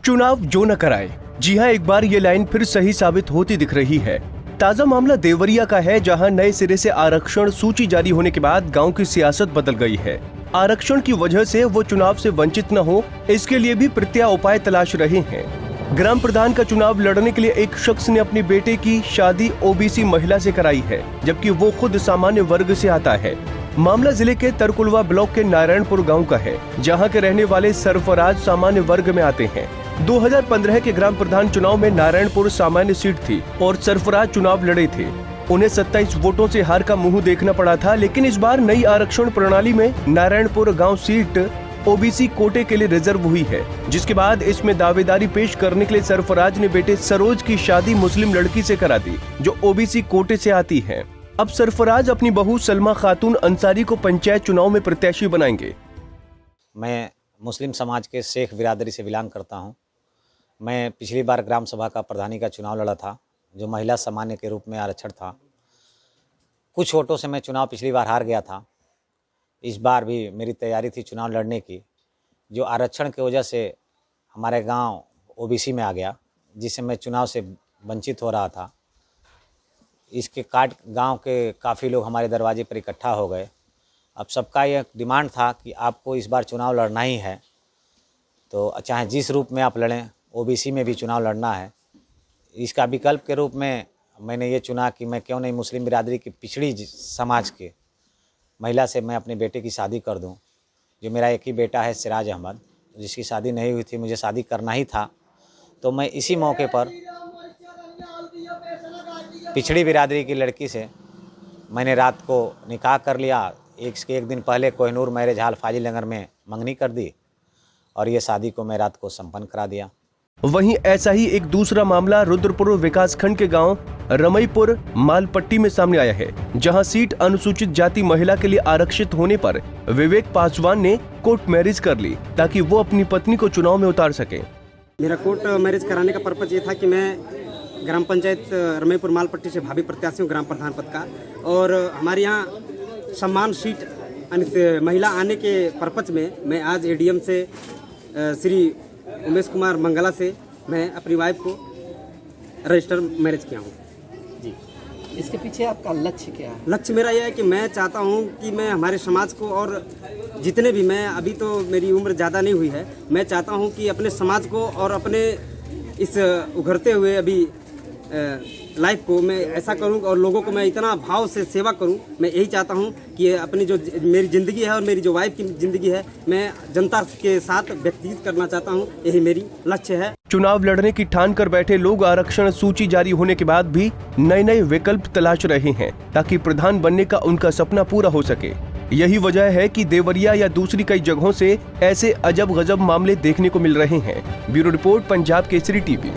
चुनाव जो न कराए। जी हां, एक बार ये लाइन फिर सही साबित होती दिख रही है। ताजा मामला देवरिया का है, जहां नए सिरे से आरक्षण सूची जारी होने के बाद गांव की सियासत बदल गई है। आरक्षण की वजह से वो चुनाव से वंचित न हो, इसके लिए भी प्रत्याय उपाय तलाश रहे हैं। ग्राम प्रधान का चुनाव लड़ने के लिए एक शख्स ने अपने बेटे की शादी ओबीसी महिला से कराई है, जबकि वो खुद सामान्य वर्ग से आता है। मामला जिले के तरकुलवा ब्लॉक के नारायणपुर गांव का है, जहां के रहने वाले सरफराज सामान्य वर्ग में आते हैं। 2015 के ग्राम प्रधान चुनाव में नारायणपुर सामान्य सीट थी और सरफराज चुनाव लड़े थे। उन्हें 27 वोटों से हार का मुंह देखना पड़ा था, लेकिन इस बार नई आरक्षण प्रणाली में नारायणपुर गांव सीट ओबीसी कोटे के लिए रिजर्व हुई है, जिसके बाद इसमें दावेदारी पेश करने के लिए सरफराज ने बेटे सरोज की शादी मुस्लिम लड़की से करा दी, जो ओबीसी कोटे से आती है। अब सरफराज अपनी बहू सलमा खातून अंसारी को पंचायत चुनाव में प्रत्याशी बनाएंगे। मैं मुस्लिम समाज के शेख बिरादरी से बिलोंग करता हूं। मैं पिछली बार ग्राम सभा का प्रधानी का चुनाव लड़ा था, जो महिला सामान्य के रूप में आरक्षण था। कुछ वोटों से मैं चुनाव पिछली बार हार गया था। इस बार भी मेरी तैयारी थी चुनाव लड़ने की, जो आरक्षण की वजह से हमारे गांव ओबीसी में आ गया, जिससे मैं चुनाव से वंचित हो रहा था। इसके गांव के काफ़ी लोग हमारे दरवाजे पर इकट्ठा हो गए। अब सबका यह डिमांड था कि आपको इस बार चुनाव लड़ना ही है, तो चाहे जिस रूप में आप लड़ें, ओबीसी में भी चुनाव लड़ना है। इसका विकल्प के रूप में मैंने ये चुना कि मैं क्यों नहीं मुस्लिम बिरादरी की पिछड़ी समाज के महिला से मैं अपने बेटे की शादी कर दूं। जो मेरा एक ही बेटा है सिराज अहमद, जिसकी शादी नहीं हुई थी, मुझे शादी करना ही था। तो मैं इसी मौके पर पिछड़ी बिरादरी की लड़की से मैंने रात को निकाह कर लिया। एक दिन पहले कोहिनूर मैरिज हॉल फाजिलनगर में मंगनी कर दी और ये शादी को मैं रात को संपन्न करा दिया। वहीं ऐसा ही एक दूसरा मामला रुद्रपुर विकासखंड के गांव रमईपुर मालपट्टी में सामने आया है, जहां सीट अनुसूचित जाति महिला के लिए आरक्षित होने पर विवेक पासवान ने कोर्ट मैरिज कर ली, ताकि वो अपनी पत्नी को चुनाव में उतार सके। मेरा कोर्ट मैरिज कराने का पर्पज ये था कि मैं ग्राम पंचायत रमईपुर मालपट्टी से भावी प्रत्याशी हूँ ग्राम प्रधान पद का, और हमारे यहाँ सम्मान सीट महिला आने के पर्पज में मैं आज एडीएम से श्री उमेश कुमार मंगला से मैं अपनी वाइफ को रजिस्टर मैरिज किया हूँ जी। इसके पीछे आपका लक्ष्य क्या है? लक्ष्य मेरा यह है कि मैं चाहता हूँ कि मैं हमारे समाज को, और जितने भी, मैं अभी तो मेरी उम्र ज़्यादा नहीं हुई है, मैं चाहता हूँ कि अपने समाज को और अपने इस उभरते हुए अभी लाइफ को मैं ऐसा करूं और लोगों को मैं इतना भाव से सेवा करूं। मैं यही चाहता हूं कि अपनी जो मेरी ज़िंदगी है और मेरी जो वाइफ की ज़िंदगी है, मैं जनता के साथ व्यतीत करना चाहता हूं। यही मेरी लक्ष्य है। चुनाव लड़ने की ठान कर बैठे लोग आरक्षण सूची जारी होने के बाद भी नए नए विकल्प तलाश रहे हैं, ताकि प्रधान बनने का उनका सपना पूरा हो सके। यही वजह है कि देवरिया या दूसरी कई जगहों से ऐसे अजब गजब मामले देखने को मिल रहे हैं। Bureau report, Punjab Kesari TV.